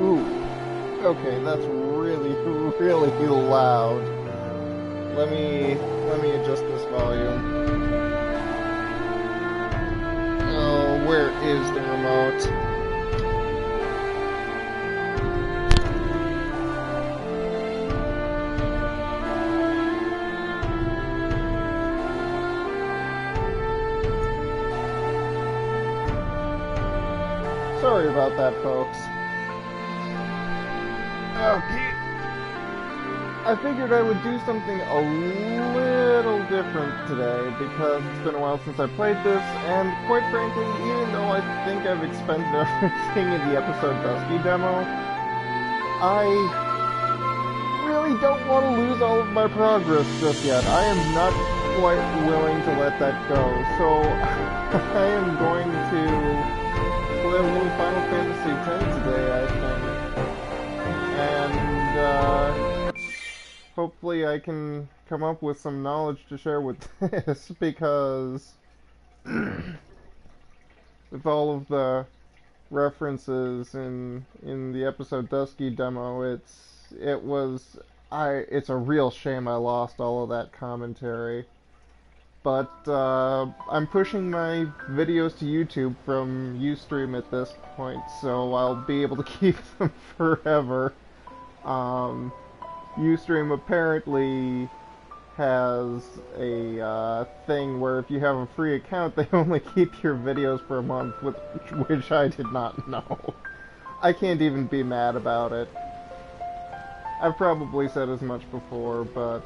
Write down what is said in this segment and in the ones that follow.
Ooh. Okay, that's really, really loud. Let me adjust this volume. Oh, where is the remote? Sorry about that, folks. Okay. I figured I would do something a little different today because it's been a while since I played this, and quite frankly, even though I think I've expended everything in the episode Dusky demo, I really don't want to lose all of my progress just yet. I am not quite willing to let that go, so I am going to play a little Final Fantasy X today, I think. And, hopefully I can come up with some knowledge to share with this, because with all of the references in the episode Dusky demo, it's a real shame I lost all of that commentary. But I'm pushing my videos to YouTube from Ustream at this point, so I'll be able to keep them forever. Ustream apparently has a thing where if you have a free account, they only keep your videos for a month, which I did not know. I can't even be mad about it. I've probably said as much before, but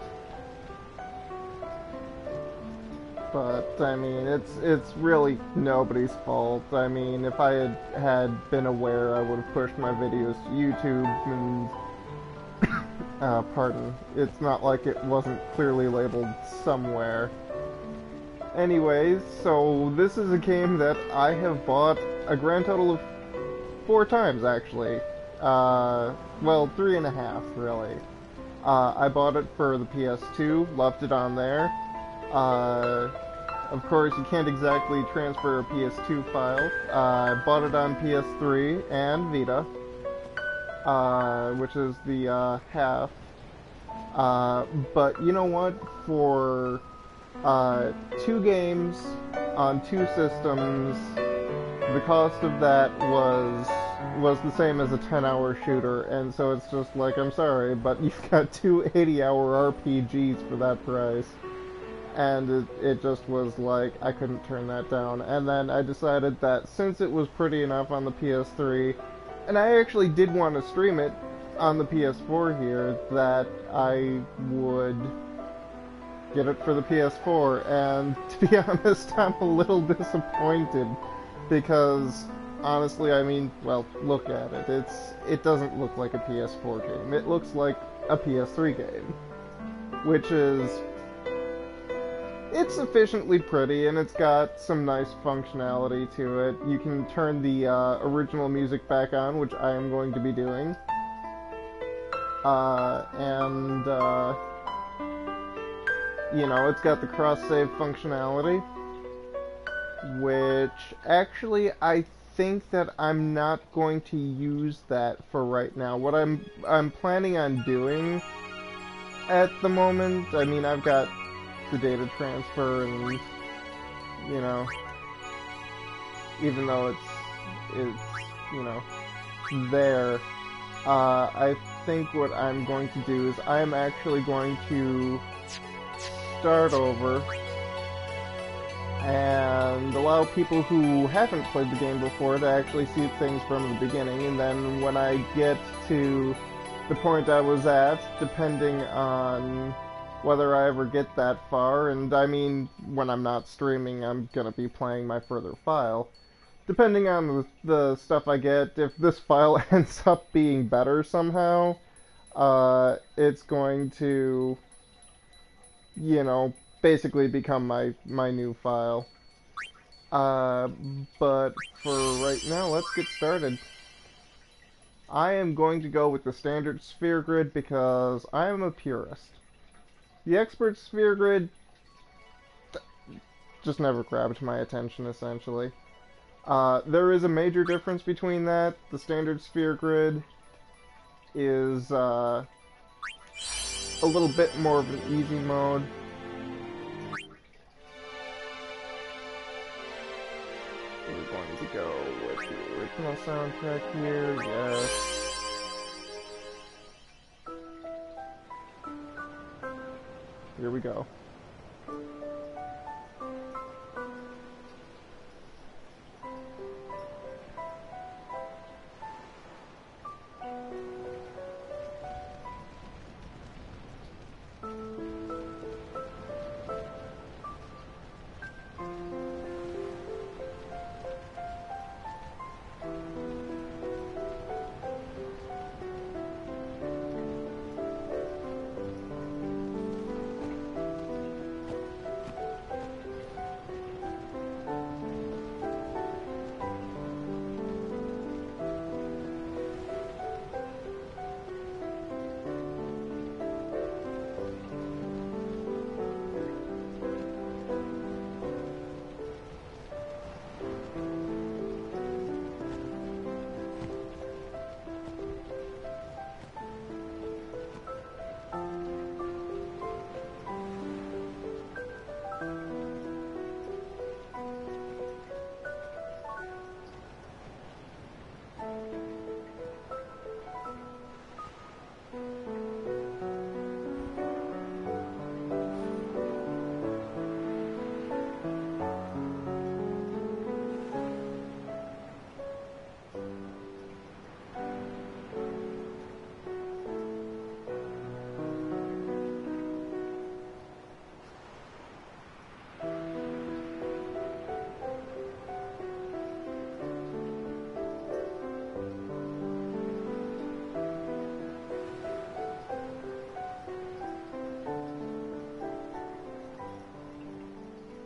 I mean, it's really nobody's fault. I mean, if I had been aware, I would have pushed my videos to YouTube, and pardon, it's not like it wasn't clearly labeled somewhere. Anyways, so this is a game that I have bought a grand total of 4 times, actually. Well, 3.5, really. I bought it for the PS2, left it on there. Of course, you can't exactly transfer a PS2 file. I bought it on PS3 and Vita, which is the half. But you know what? For 2 games on 2 systems, the cost of that was the same as a 10-hour shooter, and so it's just like, I'm sorry, but you've got 2 80-hour RPGs for that price. And it just was like, I couldn't turn that down. And then I decided that since it was pretty enough on the PS3, and I actually did want to stream it on the PS4 here, that I would get it for the PS4. And to be honest, I'm a little disappointed, because honestly, I mean, well, look at it. It doesn't look like a PS4 game. It looks like a PS3 game, which is... It's sufficiently pretty, and it's got some nice functionality to it. You can turn the original music back on, which I am going to be doing. You know, it's got the cross-save functionality, which actually I think that I'm not going to use that for right now. What I'm planning on doing at the moment, I mean, I've got the data transfer, and you know, even though it's you know there, I think what I'm going to do is I'm actually going to start over and allow people who haven't played the game before to actually see things from the beginning, and then when I get to the point I was at, depending on whether I ever get that far, and I mean, when I'm not streaming, I'm gonna be playing my further file. Depending on the stuff I get, if this file ends up being better somehow, it's going to, you know, basically become my new file. But for right now, let's get started. I am going to go with the standard sphere grid because I am a purist. The expert sphere grid just never grabbed my attention, essentially. There is a major difference between that. The standard sphere grid is a little bit more of an easy mode. We're going to go with the original soundtrack here, yes. Here we go.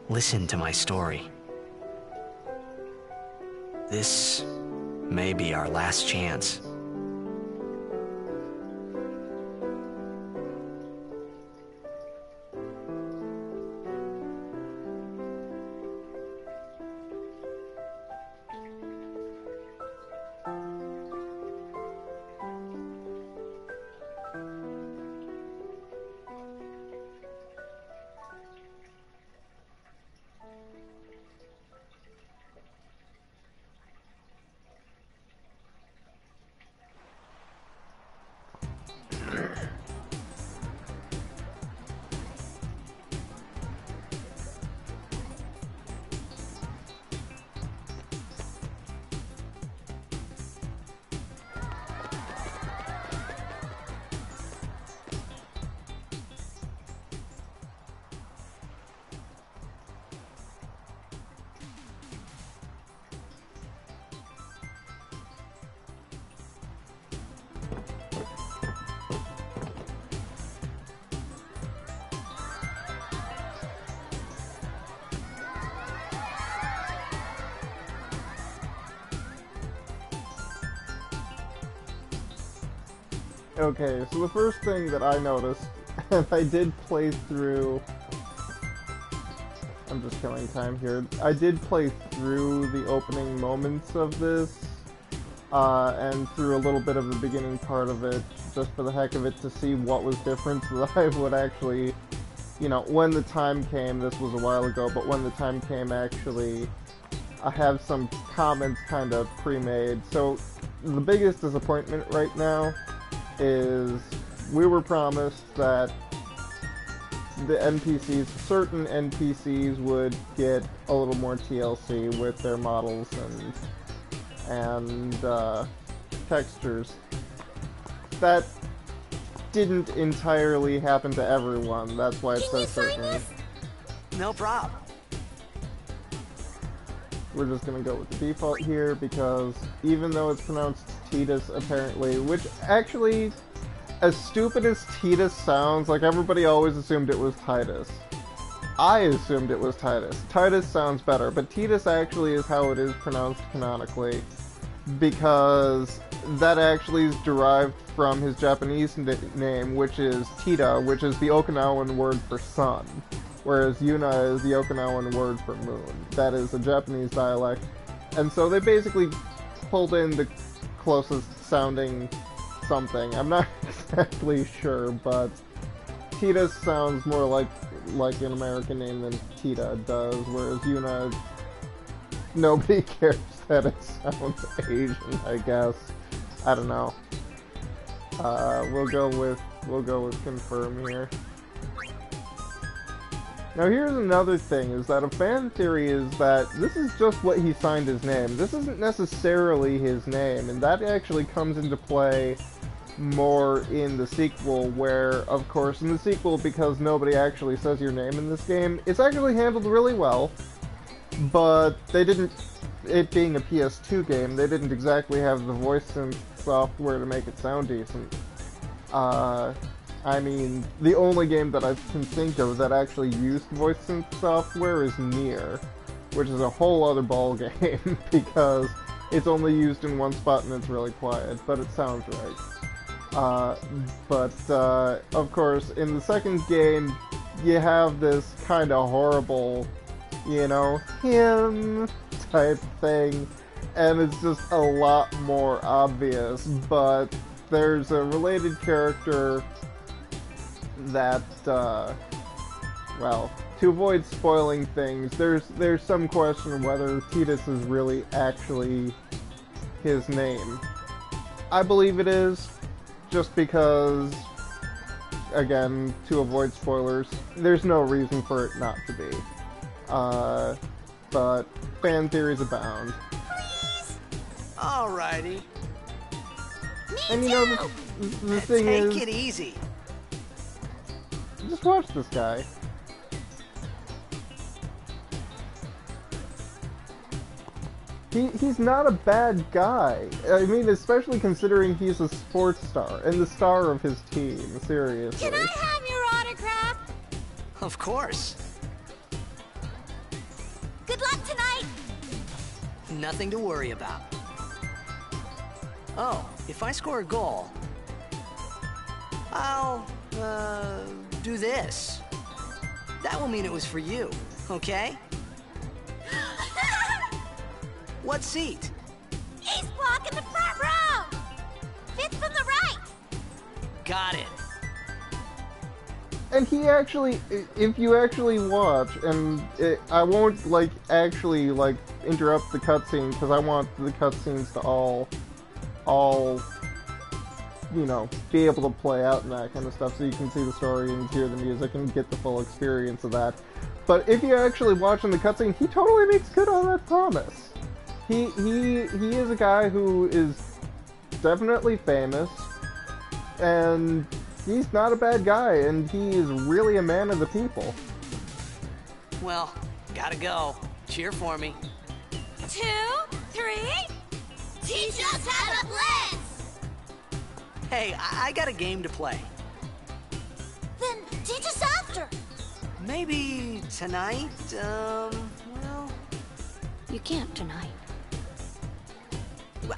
Listen to my story. This may be our last chance. Okay, so the first thing that I noticed, and I did play through... I'm just killing time here. I did play through the opening moments of this, and through a little bit of the beginning part of it, just for the heck of it, to see what was different, so that I would actually, you know, when the time came, this was a while ago, but when the time came, actually, I have some comments kind of pre-made. So, the biggest disappointment right now is we were promised that the NPCs, certain NPCs would get a little more TLC with their models and textures. That didn't entirely happen to everyone, that's why it says certain. No problem. We're just gonna go with the default here, because even though it's pronounced Tidus, apparently, which actually, as stupid as Tidus sounds, like everybody always assumed it was Tidus. I assumed it was Tidus. Tidus sounds better, but Tidus actually is how it is pronounced canonically, because that actually is derived from his Japanese name, which is Tida, which is the Okinawan word for sun, whereas Yuna is the Okinawan word for moon. That is a Japanese dialect, and so they basically pulled in the closest sounding something. I'm not exactly sure, but Tidus sounds more like an American name than Tita does, whereas Yuna, nobody cares that it sounds Asian, I guess. I don't know. We'll go with confirm here. Now here's another thing, is that a fan theory is that this is just what he signed his name. This isn't necessarily his name, and that actually comes into play more in the sequel, where, of course, in the sequel, because nobody actually says your name in this game, it's actually handled really well, but they didn't, it being a PS2 game, they didn't exactly have the voice synth software to make it sound decent. I mean, the only game that I can think of that actually used voice synth software is Nier, which is a whole other ball game, because it's only used in one spot and it's really quiet, but it sounds right. Of course, in the second game, you have this kind of horrible, you know, him type thing, and it's just a lot more obvious, but there's a related character that, well, to avoid spoiling things, there's some question whether Tidus is really actually his name. I believe it is, just because, again, to avoid spoilers, there's no reason for it not to be. But fan theories abound. Please. Alrighty. And you know, the thing is... Take it easy. Just watch this guy. He's not a bad guy. I mean, especially considering he's a sports star and the star of his team, seriously. Can I have your autograph? Of course. Good luck tonight. Nothing to worry about. Oh, if I score a goal, I'll, do this. That will mean it was for you, okay? What seat? Ace block in the front row. Fifth from the right. Got it. And he actually, if you actually watch, and I won't, like, actually, like, interrupt the cutscene, because I want the cutscenes to all, you know, be able to play out and that kind of stuff, so you can see the story and hear the music and get the full experience of that. But if you actually watch in the cutscene, he totally makes good on that promise. He is a guy who is definitely famous, and he's not a bad guy, and he is really a man of the people. Well, gotta go. Cheer for me. 2, 3. Teach us how to blitz. Hey, I got a game to play. Then teach us after. Maybe tonight, well... You can't tonight.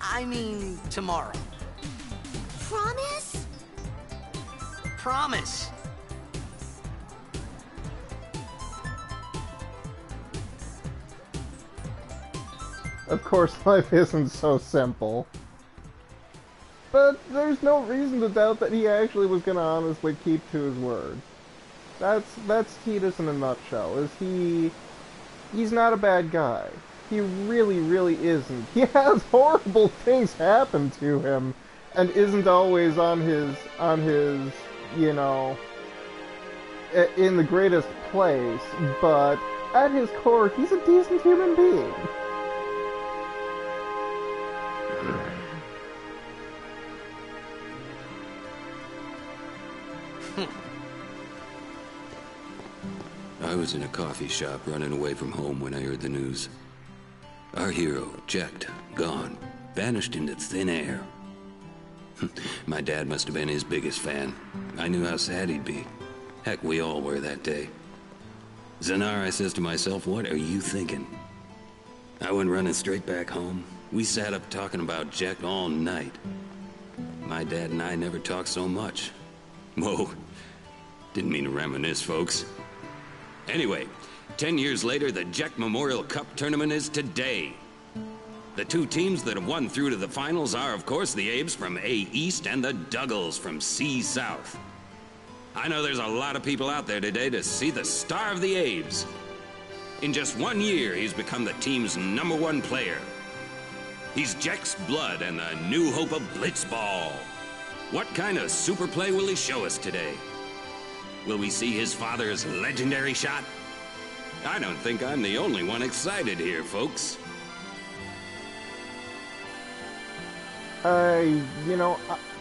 I mean, tomorrow. Promise? Promise. Of course, life isn't so simple. But there's no reason to doubt that he actually was going to honestly keep to his word. That's Tidus in a nutshell. He's not a bad guy. He really, really isn't. He has horrible things happen to him, and isn't always on his, you know, in the greatest place, but at his core, he's a decent human being. I was in a coffee shop running away from home when I heard the news. Our hero, checked, gone, vanished into thin air. My dad must have been his biggest fan. I knew how sad he'd be. Heck, we all were that day. Zanar, I says to myself, what are you thinking? I went running straight back home. We sat up talking about Jack all night. My dad and I never talked so much. Whoa, didn't mean to reminisce, folks. Anyway, 10 years later, the Jack Memorial Cup tournament is today. The two teams that have won through to the finals are, of course, the Abes from A East and the Duggles from C South. I know there's a lot of people out there today to see the star of the Abes. In just 1 year, he's become the team's #1 player. He's Jack's blood and the new hope of Blitzball. What kind of super play will he show us today? Will we see his father's legendary shot? I don't think I'm the only one excited here, folks.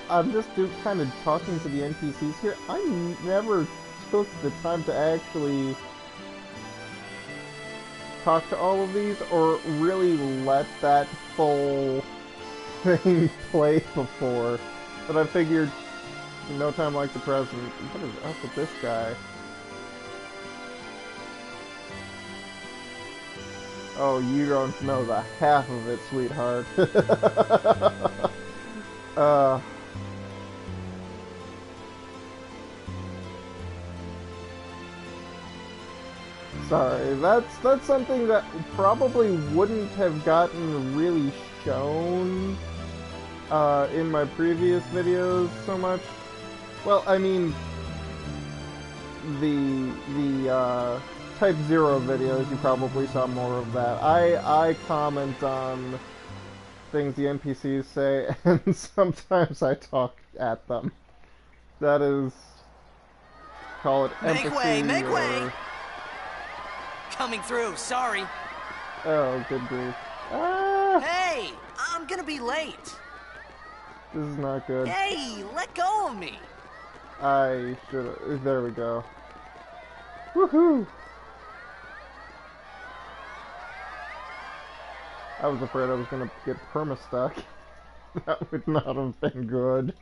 I'm just kind of talking to the NPCs here. I never took the time to actually talk to all of these, or really let that full thing play before. But I figured, no time like the present. What is up with this guy? Oh, you don't know the half of it, sweetheart. Sorry, that's something that probably wouldn't have gotten really shown in my previous videos so much. Well, I mean, the Type 0 videos, you probably saw more of that. I comment on things the NPCs say, and sometimes I talk at them. That is, call it empathy. Make way, make or... way! Coming through, sorry. Oh, good grief. Ah! Hey, I'm gonna be late. This is not good. Hey, let go of me. I should. There we go. Woohoo! I was afraid I was gonna get perma-stuck. That would not have been good.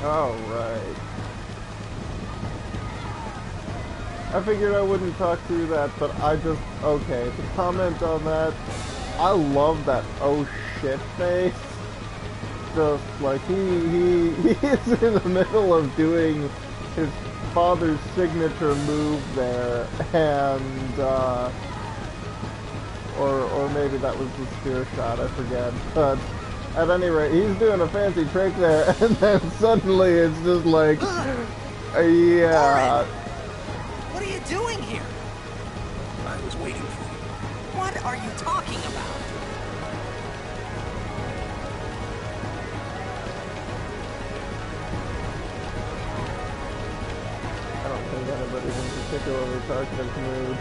Oh, right. I figured I wouldn't talk through that, but okay, to comment on that, I love that oh shit face. Just like he is in the middle of doing his father's signature move there, and or maybe that was the spear shot, I forget. But at any rate, he's doing a fancy trick there, and then suddenly it's just like, yeah. What are you doing here? I was waiting for you. What are you talking about? I don't think anybody's in particularly talkative mood.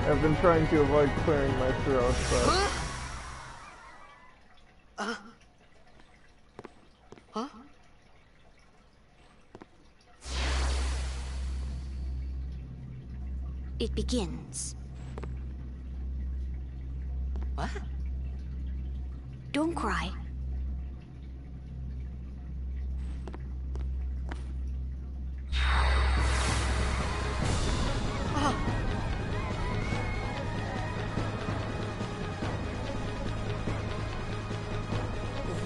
I've been trying to avoid clearing my throat, but... Huh? It begins. What? Don't cry.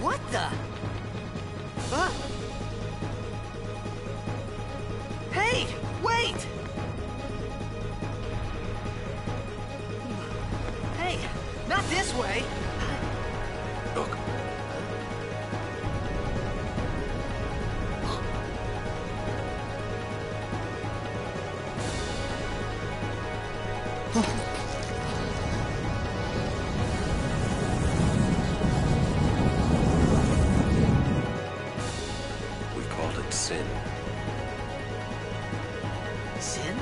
What the? Hey, wait! Hey, not this way! Look. We called it sin. Sin?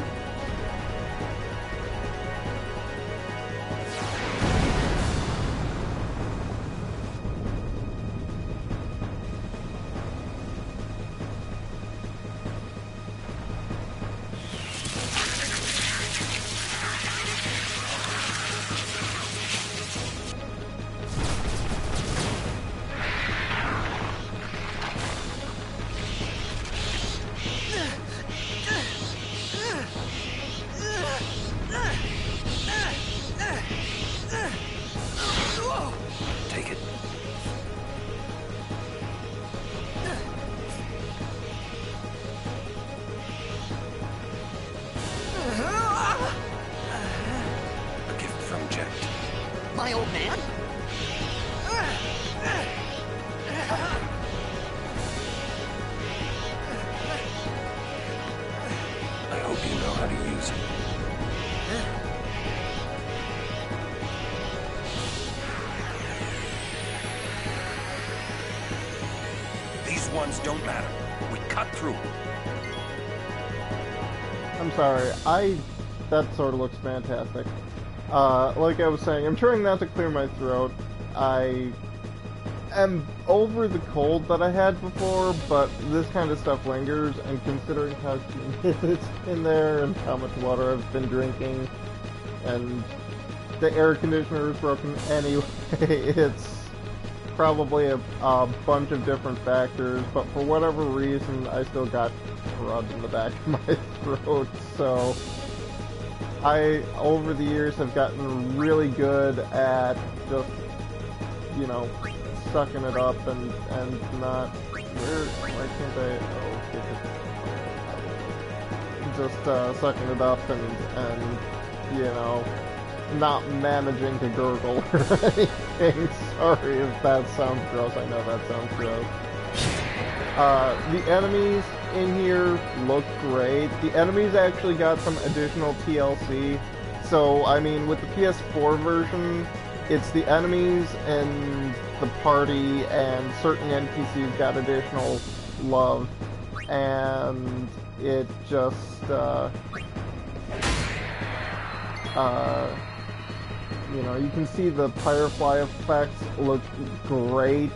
Take it. A gift from Jack. My old man? I hope you know how to use it. These ones don't matter. We cut through. I'm sorry, that sword looks fantastic. Like I was saying, I'm trying not to clear my throat. I am over the cold that I had before, but this kind of stuff lingers, and considering how humid it's in there and how much water I've been drinking, and the air conditioner is broken anyway, it's probably a bunch of different factors, but for whatever reason, I still got crud in the back of my throat, so I, over the years, have gotten really good at just, you know, sucking it up and not, why can't I, just sucking it up and, you know, not managing to gurgle or anything. Sorry if that sounds gross, I know that sounds gross. The enemies in here look great. The enemies actually got some additional TLC. So, I mean, with the PS4 version, it's the enemies and the party and certain NPCs got additional love. And it just, you know, you can see the Firefly effects look great.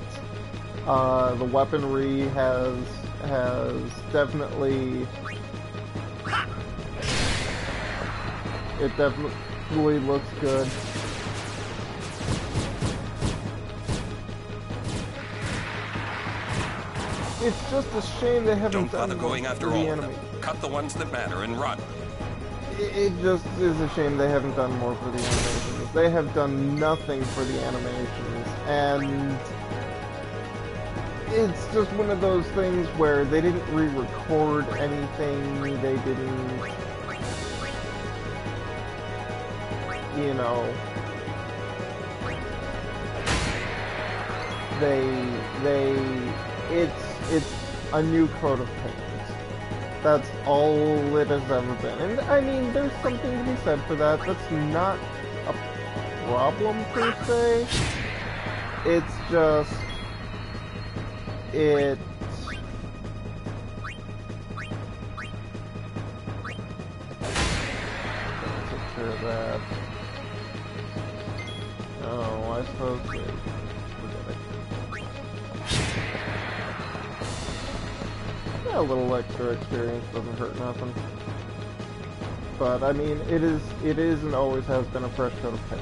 The weaponry has definitely It definitely looks good. It's just a shame they haven't Don't done bother going more after for the all of enemy. them. Cut the ones that matter and run. It just is a shame they haven't done more for the animations. They have done nothing for the animations, and it's just one of those things where they didn't re-record anything, they didn't, you know, it's a new coat of paint. That's all it has ever been. And I mean, there's something to be said for that. That's not a problem per se. It's just, take care of that. Oh, I suppose they forget it. Yeah, a little extra experience doesn't hurt nothing. But I mean, it is and always has been a fresh coat of paint.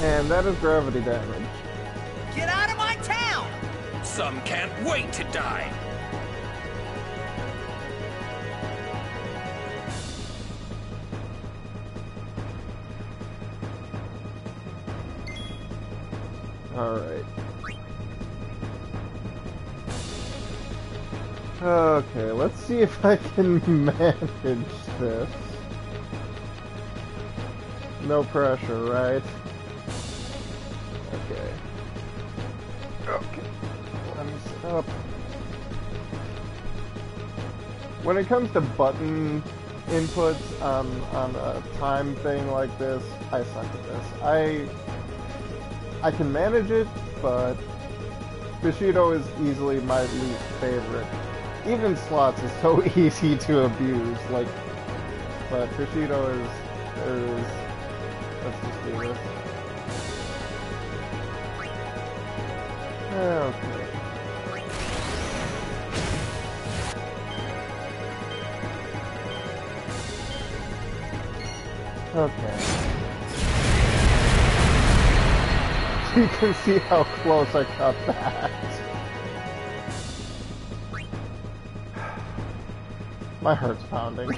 And that is gravity damage. Get out of my town! Some can't wait to die. Alright. Okay, let's see if I can manage this. No pressure, right? Okay. Okay. Let me set up. When it comes to button inputs on a time thing like this, I suck at this. I can manage it, but Bushido is easily my least favorite. Even slots is so easy to abuse, like, but Bushido is let's just do this. Okay. Okay. You can see how close I cut that. My heart's pounding.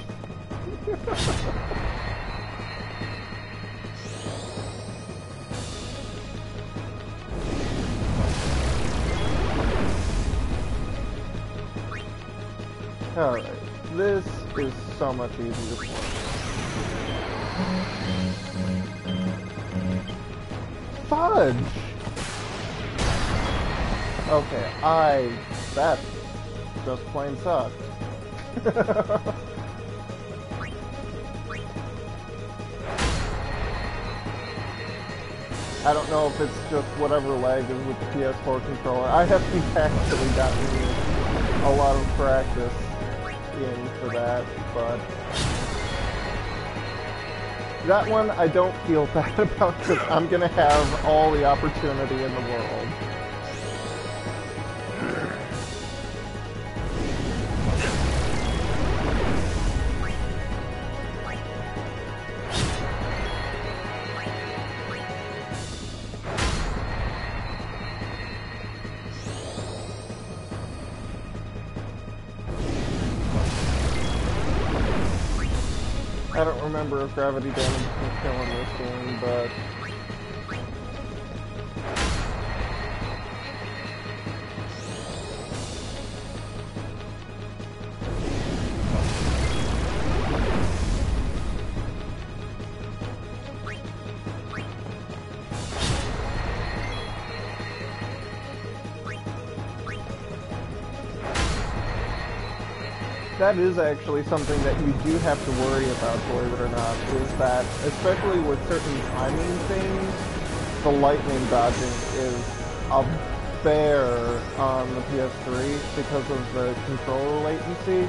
Alright, this is so much easier to play. Fudge! Okay, that just plain sucked. I don't know if it's just whatever lag is with the PS4 controller. I haven't actually gotten a lot of practice in for that, but that one I don't feel bad about because I'm gonna have all the opportunity in the world. I don't remember if gravity damage can kill in this game, but that is actually something that you do have to worry about, believe it or not, is that, especially with certain timing things, the lightning dodging is a bear on the PS3 because of the controller latency.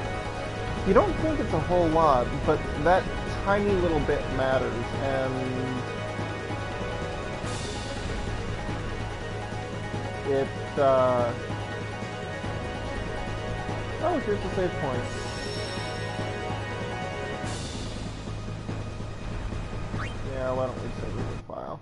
You don't think it's a whole lot, but that tiny little bit matters, and it, oh, here's the save point. Yeah, why don't we save the file?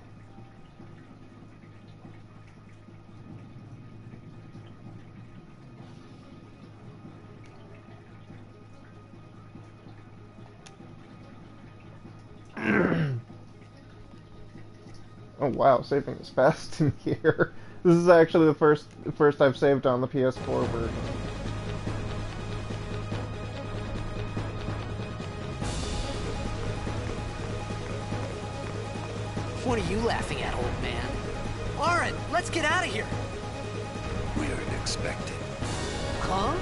Oh wow, saving is fast in here. This is actually the first I've saved on the PS4 version. What are you laughing at, old man? Aaron, let's get out of here. We're expected. Huh?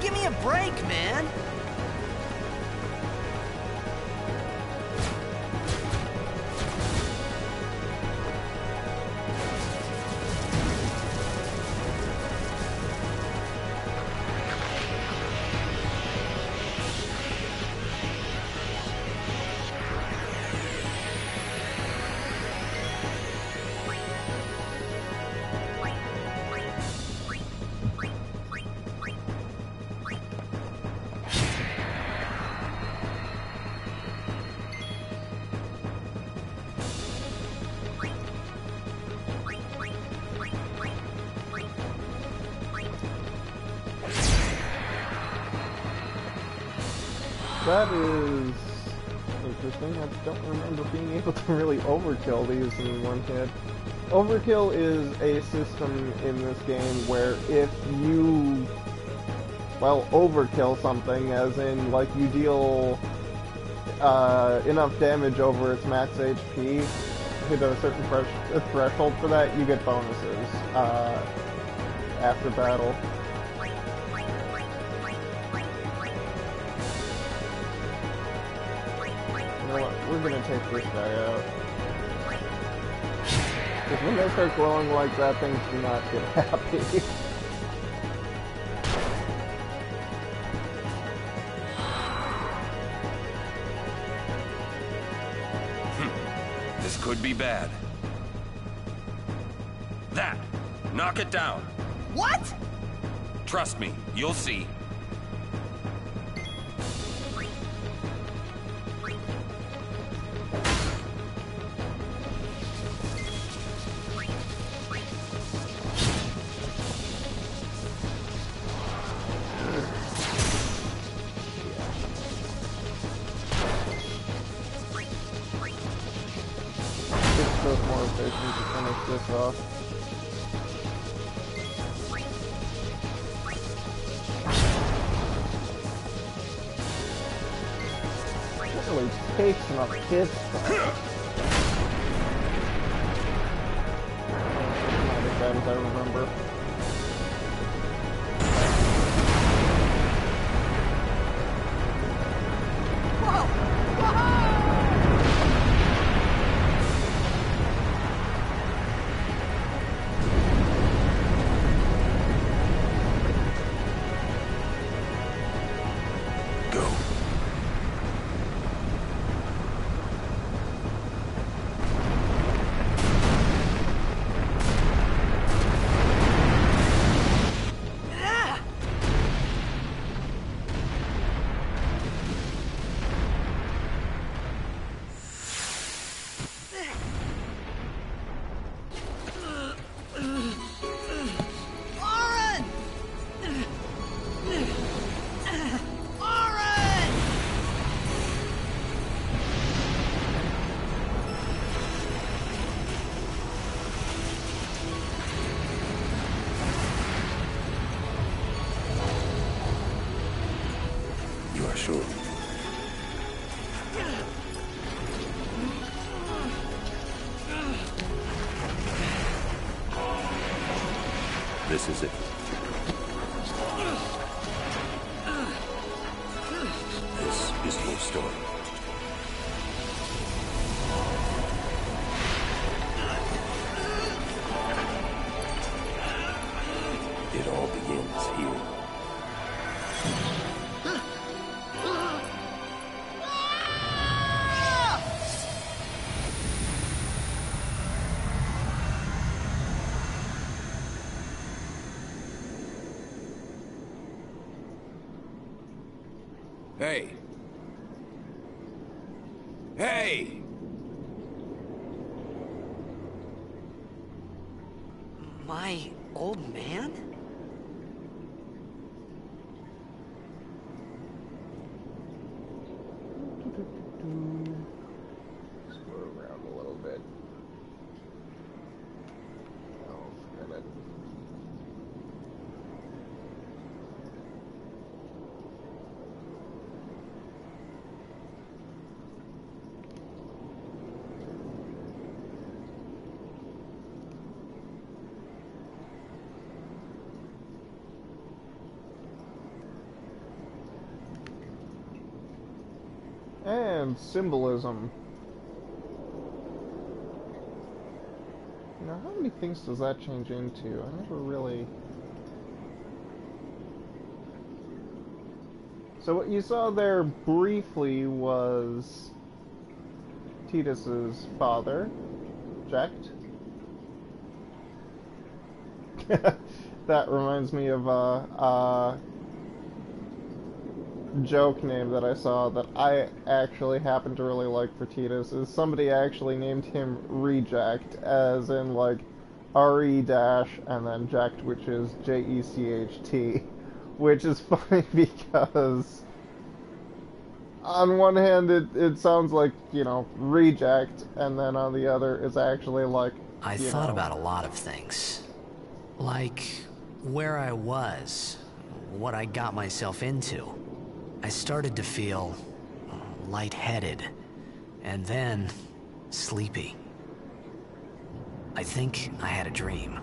Give me a break, man. That is interesting. I don't remember being able to really overkill these in one hit. Overkill is a system in this game where if you, well, overkill something, as in, like, you deal enough damage over its max HP, hit a certain threshold for that, you get bonuses after battle. You know what, we're gonna take this guy out. Because when they start glowing like that, things do not get happy. This could be bad. That! Knock it down. What? Trust me, you'll see. It's more efficient to finish this off. It really takes enough hits though. Not as bad as I remember. You are sure? This is it. Hey! Hey! My old man? Screw around a little bit. Oh, forget it. And symbolism. Now, how many things does that change into? I never really... So what you saw there briefly was Tidus's father, Jekt. That reminds me of a joke name that I saw that I actually happen to really like for Tidus is somebody actually named him Reject, as in like R-E dash and then Jekt, which is J-E-C-H-T, which is funny because on one hand it sounds like, you know, reject, and then on the other it's actually like, I thought about a lot of things. Like where I was, what I got myself into. I started to feel lightheaded, and then sleepy. I think I had a dream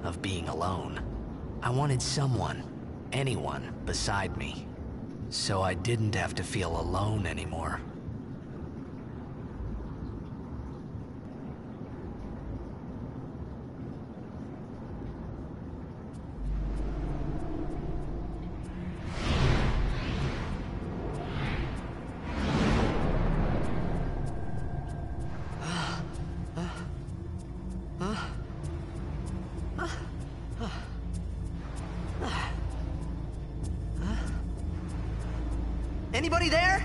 of being alone. I wanted someone, anyone beside me, so I didn't have to feel alone anymore. Anybody there?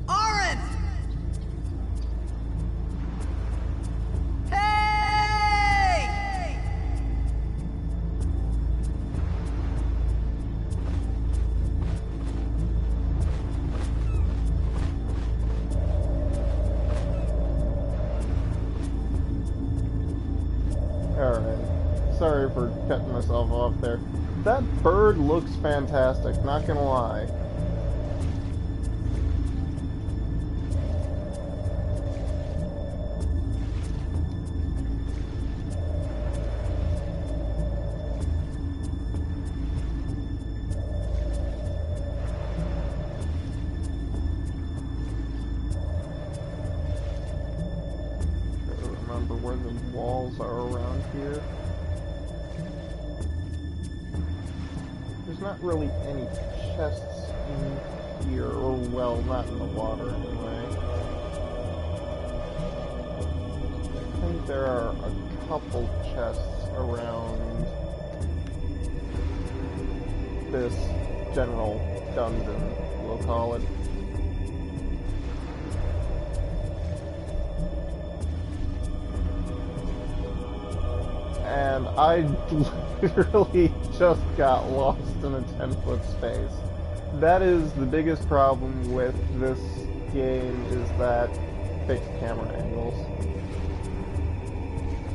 Oren! Hey! alright. Sorry for cutting myself off there. That bird looks fantastic, not gonna lie. Gotta remember where the walls are around here. There's not really any chests in here, or well, not in the water anyway. I think there are a couple chests around this general dungeon, we'll call it. And I literally just got lost in a 10-foot space. That is the biggest problem with this game, is that fixed camera angles.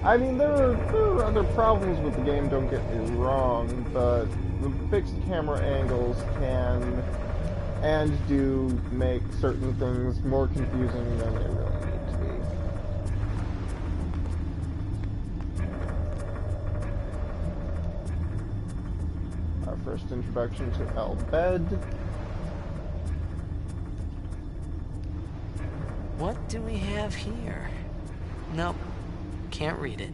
I mean, there are other problems with the game, don't get me wrong, but the fixed camera angles can and do make certain things more confusing than they really need to be. Our first introduction to El Bed. What do we have here? Nope, can't read it.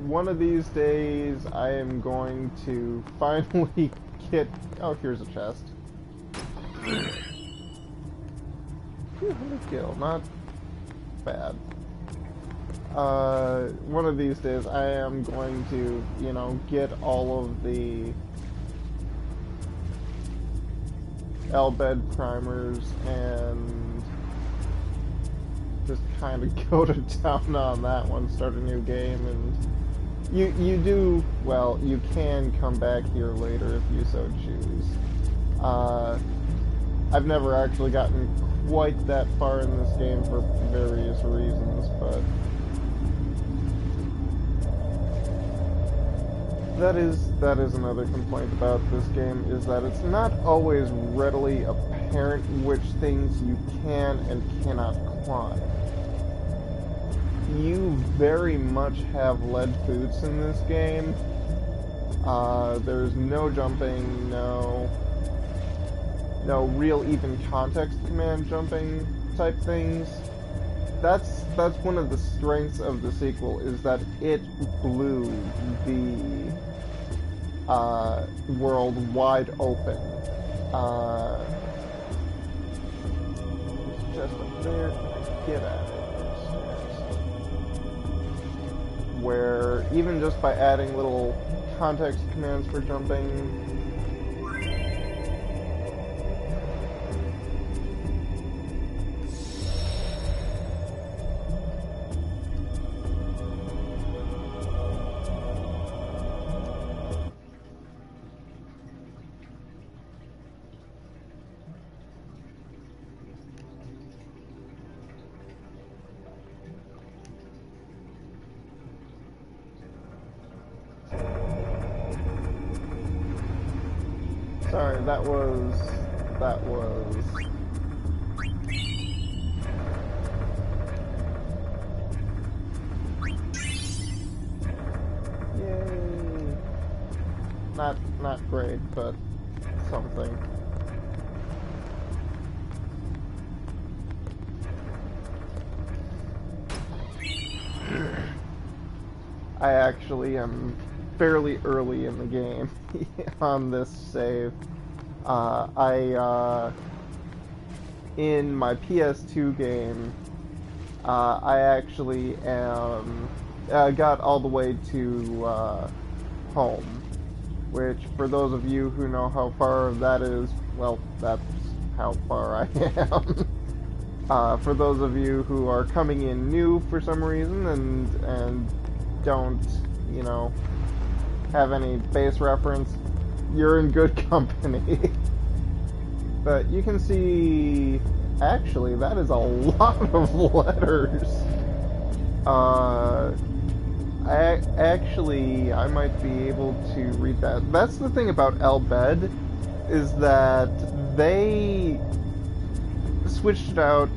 One of these days, I am going to finally get... Oh, here's a chest. 200 gil, not bad. One of these days, I am going to, you know, get all of the L-bed primers and just kind of go to town on that one, start a new game, and you do, well, you can come back here later if you so choose. I've never actually gotten quite that far in this game for various reasons, but that is another complaint about this game, is that it's not always readily apparent which things you can and cannot climb. You very much have lead boots in this game. There's no jumping, no real even context command jumping type things. That's one of the strengths of the sequel, is that it blew the world wide open. It's just up there. Get at it. Where even just by adding little context commands for jumping, sorry, that was... Yay! Not great, but something. I actually am fairly early in the game on this save. In my PS2 game, I actually got all the way to home, which, for those of you who know how far that is, well, that's how far I am. For those of you who are coming in new for some reason and don't, you know, have any base reference, you're in good company. But you can see, actually, that is a lot of letters. I might be able to read that. That's the thing about L-bed, is that they switched it out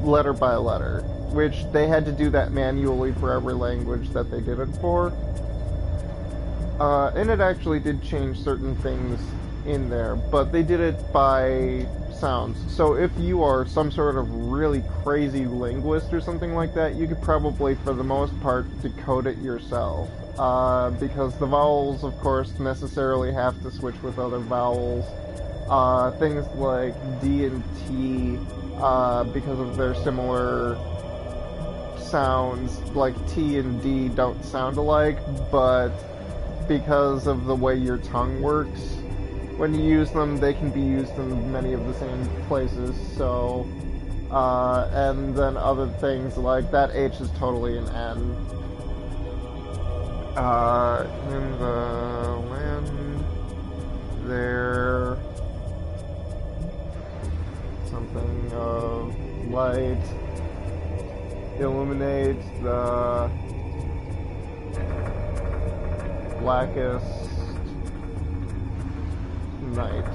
letter by letter, which they had to do that manually for every language that they did it for. And it actually did change certain things in there, but they did it by sounds. So if you are some sort of really crazy linguist or something like that, you could probably, for the most part, decode it yourself. Because the vowels, of course, necessarily have to switch with other vowels. Things like D and T, because of their similar sounds, like T and D don't sound alike, but because of the way your tongue works, when you use them, they can be used in many of the same places, so, and then other things like that H is totally an N. In the land there, something of light, illuminate the blackest night.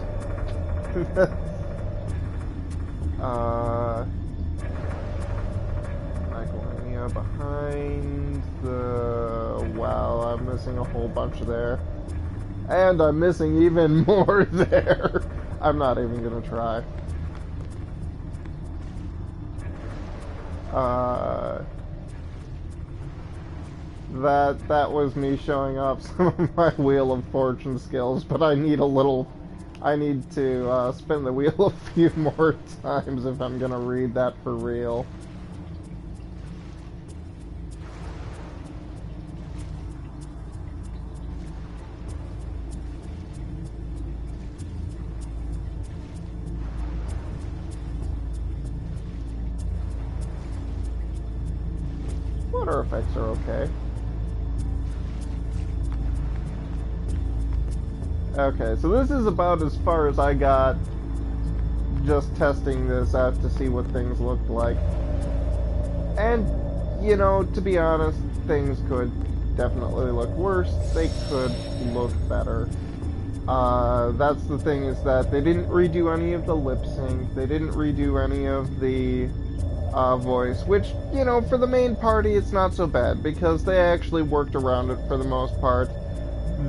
Michaelania behind the... Wow, I'm missing a whole bunch there. And I'm missing even more there. I'm not even gonna try. That was me showing off some of my Wheel of Fortune skills, but I need to spin the wheel a few more times if I'm gonna read that for real. shadow effects are okay. Okay, so this is about as far as I got just testing this out to see what things looked like. And, you know, to be honest, things could definitely look worse. They could look better. That's the thing, is that they didn't redo any of the lip sync. They didn't redo any of the voice, which, you know, for the main party, it's not so bad, because they actually worked around it for the most part.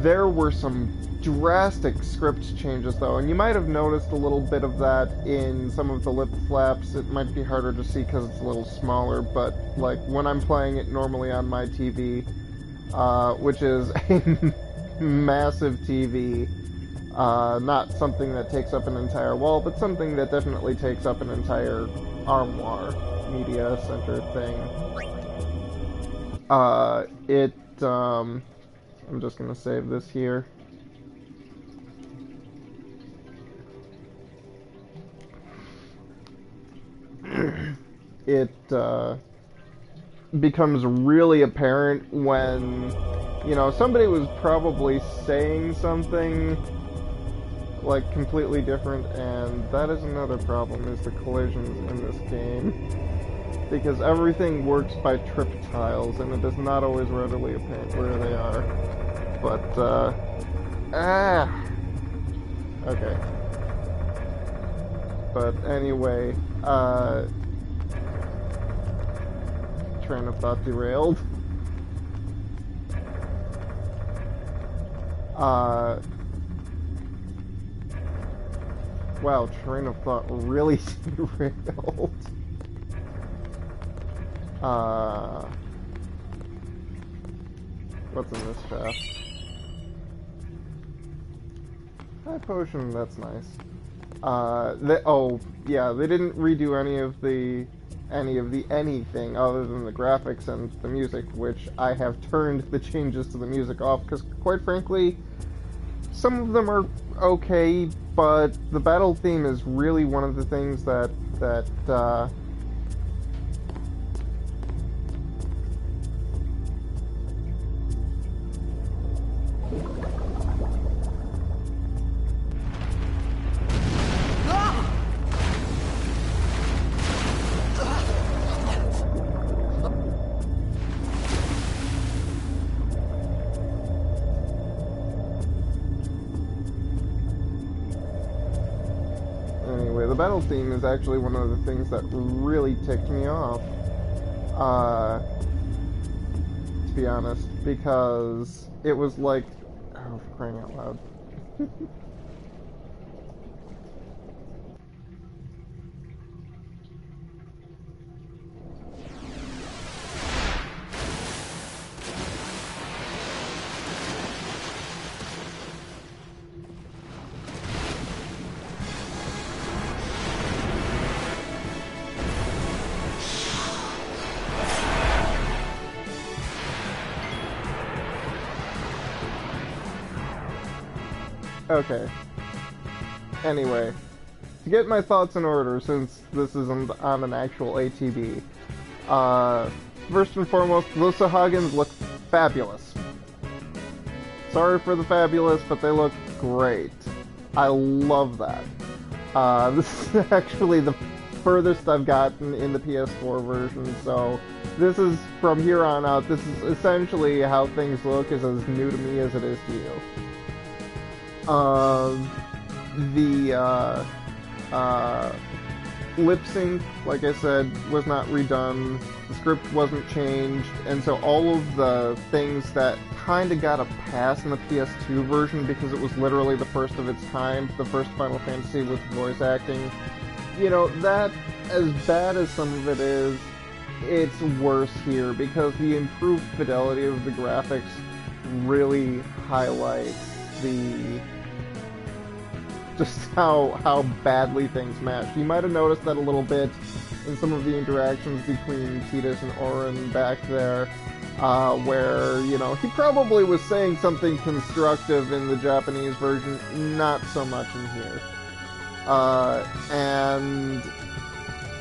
There were some drastic script changes, though, and you might have noticed a little bit of that in some of the lip flaps. It might be harder to see because it's a little smaller, but, like, when I'm playing it normally on my TV, which is a massive TV, not something that takes up an entire wall, but something that definitely takes up an entire armoire media center thing. I'm just gonna save this here. It becomes really apparent when, you know, somebody was probably saying something like completely different, and that is another problem, is the collisions in this game. Because everything works by trip tiles, and it is not always readily apparent where they are. But, okay. But anyway, train of thought derailed. Wow, train of thought really derailed. What's in this chest? High potion, that's nice. Oh, yeah, they didn't redo any of the anything other than the graphics and the music, which I have turned the changes to the music off, because quite frankly, some of them are okay, but the battle theme is really one of the things that the battle theme is actually one of the things that really ticked me off, to be honest, because it was like, oh, for crying out loud. Okay. Anyway, to get my thoughts in order, since this isn't on an actual ATB, first and foremost, those Sahagins look fabulous. Sorry for the fabulous, but they look great. I love that. This is actually the furthest I've gotten in the PS4 version, so this is, from here on out, this is essentially how things look, is as new to me as it is to you. The lip sync, like I said, was not redone, the script wasn't changed, and so all of the things that kind of got a pass in the PS2 version, because it was literally the first of its kind, the first Final Fantasy with voice acting, you know, that, as bad as some of it is, it's worse here, because the improved fidelity of the graphics really highlights just how badly things match. You might have noticed that a little bit in some of the interactions between Tidus and Auron back there, where, you know, he probably was saying something constructive in the Japanese version, not so much in here. And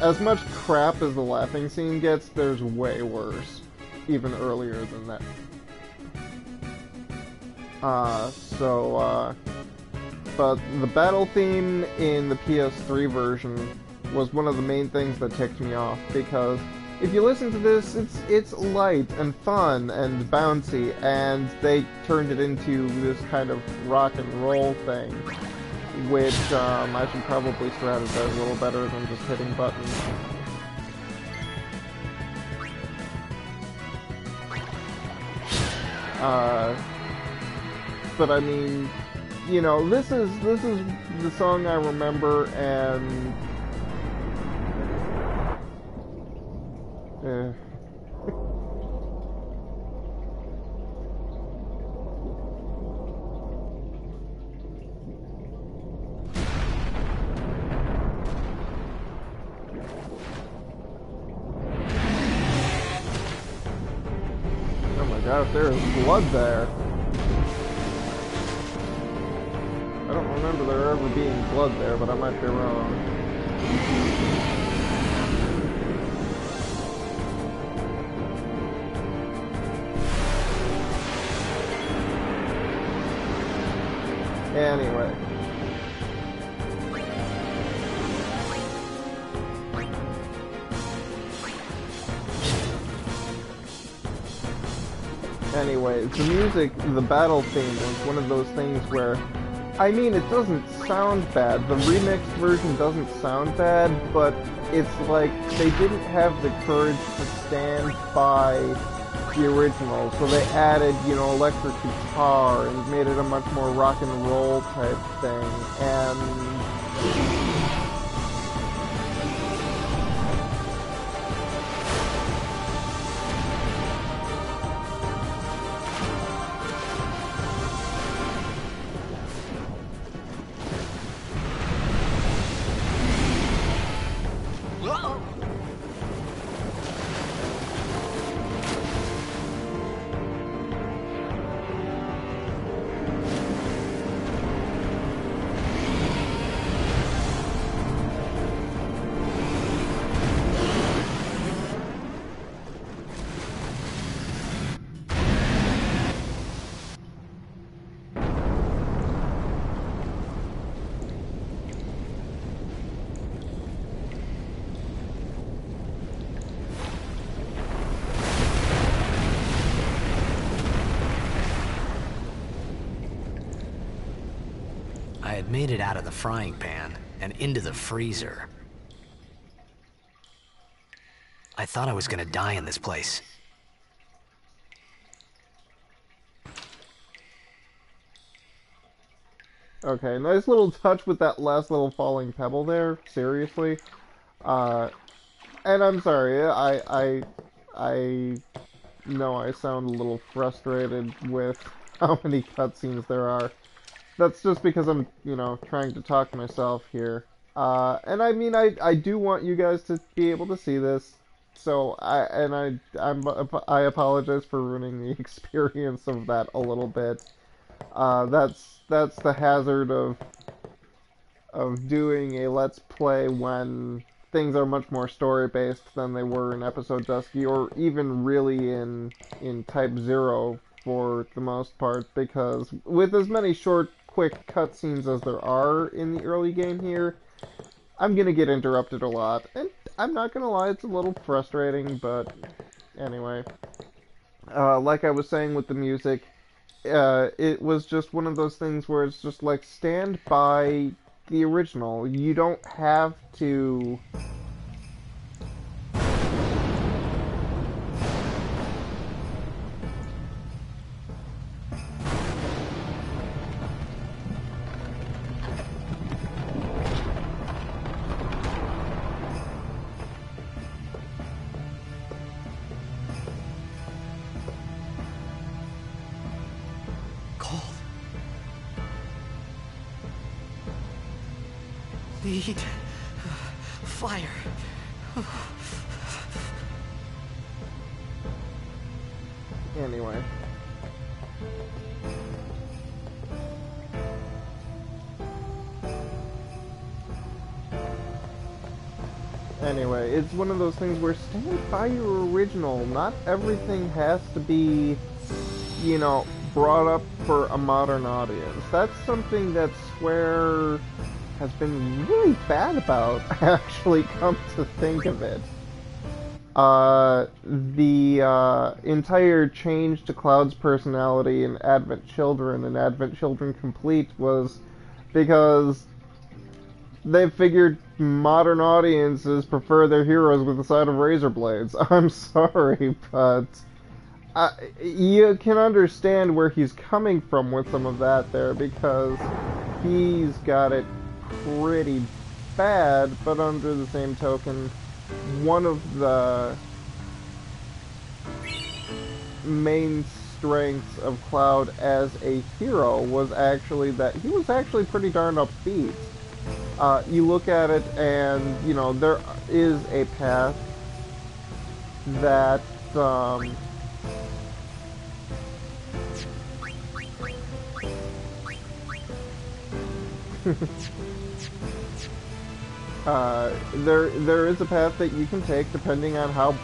as much crap as the laughing scene gets, there's way worse. even earlier than that. But the battle theme in the PS3 version was one of the main things that ticked me off, because if you listen to this, it's light and fun and bouncy, and they turned it into this kind of rock and roll thing, which I should probably strategize a little better than just hitting buttons. But I mean, you know, this is the song I remember, and oh my gosh, there is blood there. I don't remember there ever being blood there, but I might be wrong. Anyway. Anyway, the music, the battle theme was one of those things where, I mean, it doesn't sound bad. The remixed version doesn't sound bad, but it's like they didn't have the courage to stand by the original, so they added, you know, electric guitar and made it a much more rock and roll type thing, and I had made it out of the frying pan and into the freezer. I thought I was gonna die in this place. okay, nice little touch with that last little falling pebble there, seriously. And I'm sorry, I know I sound a little frustrated with how many cutscenes there are. That's just because I'm, you know, trying to talk myself here. And I mean, I do want you guys to be able to see this, so I apologize for ruining the experience of that a little bit. That's the hazard of doing a Let's Play when things are much more story-based than they were in Episode Dusky, or even really in Type 0 for the most part, because with as many short, quick cutscenes as there are in the early game here, I'm gonna get interrupted a lot, and I'm not gonna lie, it's a little frustrating, but anyway. Like I was saying with the music, it was just one of those things where it's just like, stand by the original. You don't have to... Need fire. Anyway. Anyway, it's one of those things where stand by your original. Not everything has to be, you know, brought up for a modern audience. That's something that Square has been really bad about, actually, come to think of it. The entire change to Cloud's personality in Advent Children and Advent Children Complete was because they figured modern audiences prefer their heroes with the side of razor blades. I'm sorry, but you can understand where he's coming from with some of that there, because he's got it pretty bad, but under the same token, one of the main strengths of Cloud as a hero was actually that he was actually pretty darn upbeat. You look at it and, you know, there is a path that, there is a path that you can take depending on how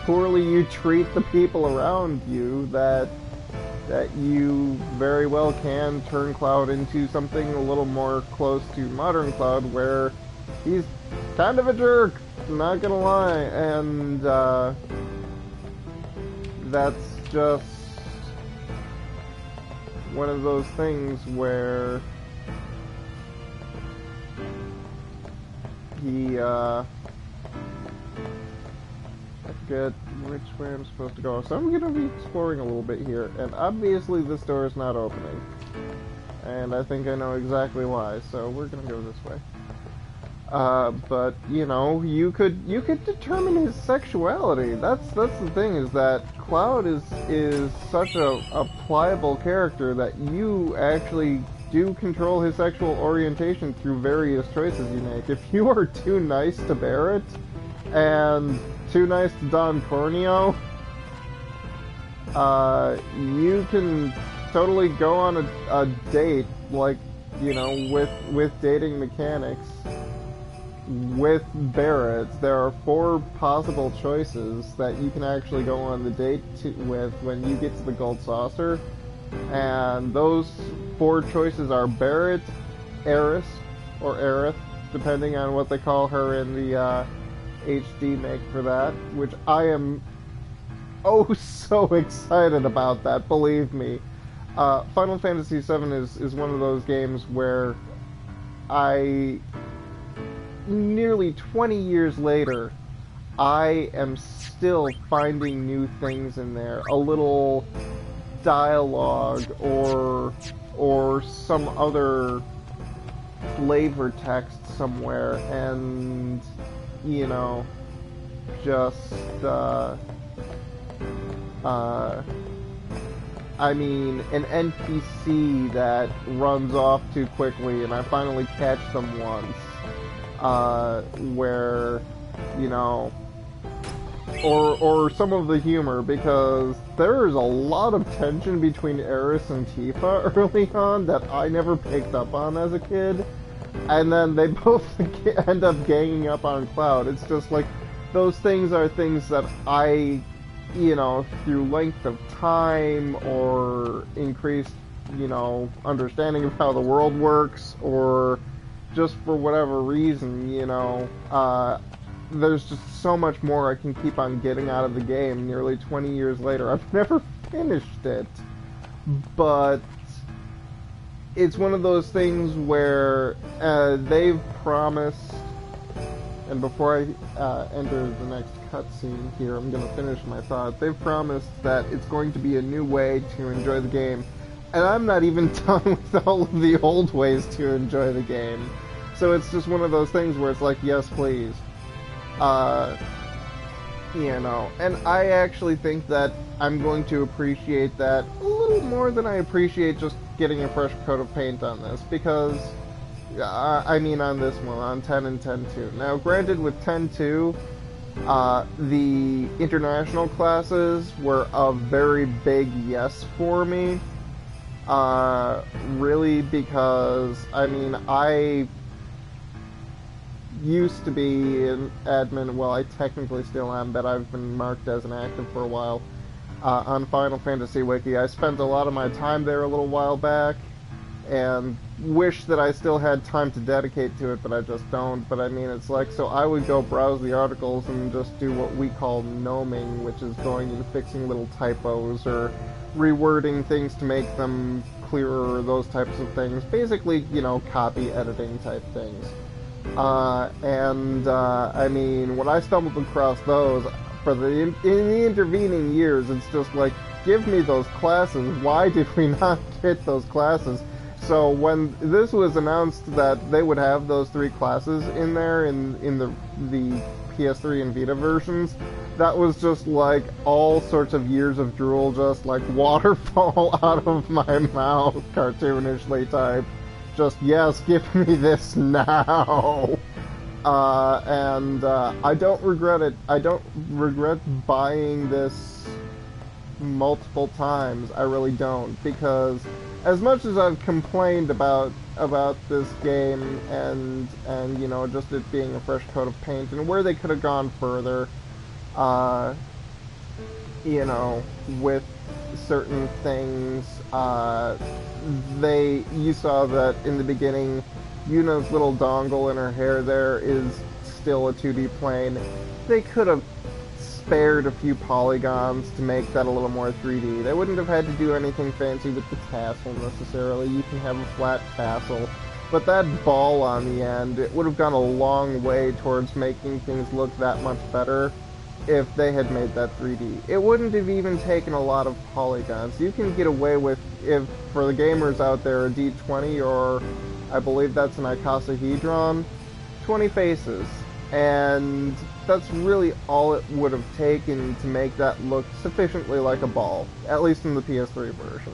poorly you treat the people around you, that you very well can turn Cloud into something a little more close to modern Cloud, where he's kind of a jerk, not gonna lie, and that's just one of those things where he, I forget which way I'm supposed to go. So I'm going to be exploring a little bit here, and obviously this door is not opening. And I think I know exactly why, so we're going to go this way. But, you know, you could determine his sexuality. That's the thing, is that Cloud is such a pliable character that you actually do control his sexual orientation through various choices you make. If you are too nice to Barrett, and too nice to Don Corneo, you can totally go on a date, like, you know, with dating mechanics with Barrett. There are 4 possible choices that you can actually go on the date with when you get to the Gold Saucer, and those 4 choices are Barrett, Eris, or Aerith, depending on what they call her in the HD make for that, which I am oh so excited about that, believe me. Final Fantasy VII is one of those games where nearly 20 years later, I am still finding new things in there. A little dialogue or some other flavor text somewhere, and, you know, just, I mean, an NPC that runs off too quickly and I finally catch them once, where, you know, or some of the humor, because there is a lot of tension between Eris and Tifa early on that I never picked up on as a kid, and then they both end up ganging up on Cloud. It's just like, those things are things that I, you know, through length of time or increased, you know, understanding of how the world works, or just for whatever reason, you know, there's just so much more I can keep on getting out of the game nearly 20 years later. I've never finished it, but it's one of those things where they've promised, and before I enter the next cutscene here, I'm going to finish my thought. They've promised that it's going to be a new way to enjoy the game, and I'm not even done with all of the old ways to enjoy the game. So it's just one of those things where it's like, yes, please. You know, and I actually think that I'm going to appreciate that a little more than I appreciate just getting a fresh coat of paint on this, because, I mean on this one, on 10 and 10.2. Now, granted, with 10.2, the international classes were a very big yes for me, really, because, I mean, used to be an admin, well, I technically still am, but I've been marked as an active for a while, on Final Fantasy Wiki. I spent a lot of my time there a little while back, and wish that I still had time to dedicate to it, but I just don't. But I mean, it's like, so I would go browse the articles and just do what we call gnoming, which is going and fixing little typos or rewording things to make them clearer, those types of things. Basically, you know, copy editing type things. I mean, when I stumbled across those, in the intervening years, it's just like, give me those classes. Why did we not get those classes? So when this was announced that they would have those 3 classes in there in the PS3 and Vita versions, that was just like all sorts of years of drool, just like waterfall out of my mouth, cartoonishly typed. Just, yes, give me this now. I don't regret it. I don't regret buying this multiple times. I really don't, because as much as I've complained about this game and you know, just it being a fresh coat of paint and where they could have gone further, you know, with certain things, you saw that in the beginning, Yuna's little dongle in her hair there is still a 2D plane. They could have spared a few polygons to make that a little more 3D. They wouldn't have had to do anything fancy with the tassel necessarily. You can have a flat tassel. But that ball on the end, it would have gone a long way towards making things look that much better if they had made that 3D. It wouldn't have even taken a lot of polygons. You can get away with, if for the gamers out there, a D20 or I believe that's an icosahedron, 20 faces. And that's really all it would have taken to make that look sufficiently like a ball, at least in the PS3 version.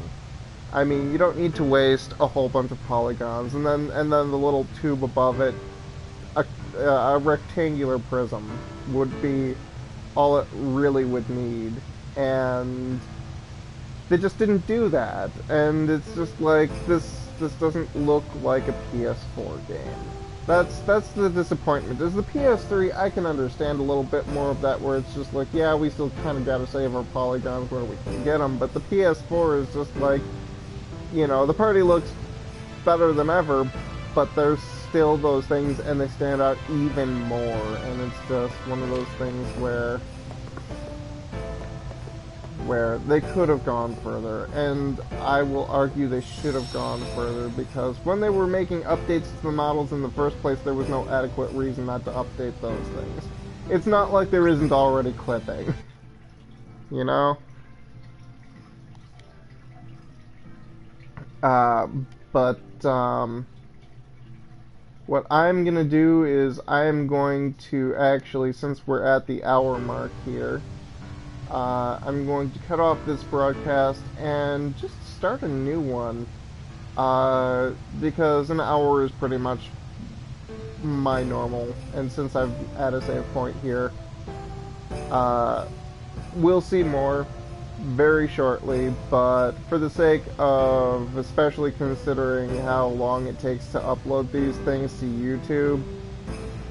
I mean, you don't need to waste a whole bunch of polygons, and then the little tube above it, a rectangular prism would be all it really would need, and they just didn't do that, and it's just like, this doesn't look like a PS4 game. That's the disappointment. Is the PS3, I can understand a little bit more of that, where it's just like, yeah, we still kind of gotta save our polygons where we can get them, but the PS4 is just like, you know, the party looks better than ever, but there's still those things, and they stand out even more, and it's just one of those things where they could have gone further, and I will argue they should have gone further, because when they were making updates to the models in the first place, there was no adequate reason not to update those things. It's not like there isn't already clipping, you know? What I'm gonna do is I'm going to actually, since we're at the hour mark here, I'm going to cut off this broadcast and just start a new one, because an hour is pretty much my normal, and since I'm at a save point here, we'll see more very shortly, but for the sake of especially considering how long it takes to upload these things to YouTube,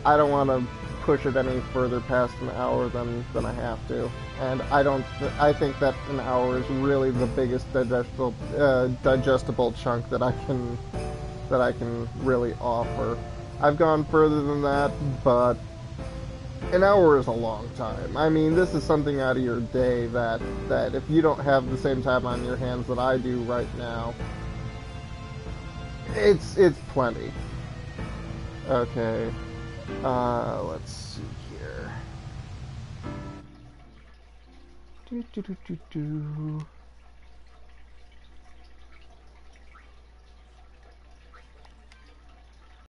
I don't want to push it any further past an hour than I have to. And I think that an hour is really the biggest digestible chunk that I can really offer. I've gone further than that, but an hour is a long time. I mean, this is something out of your day that if you don't have the same time on your hands that I do right now, it's plenty. Okay, let's see here.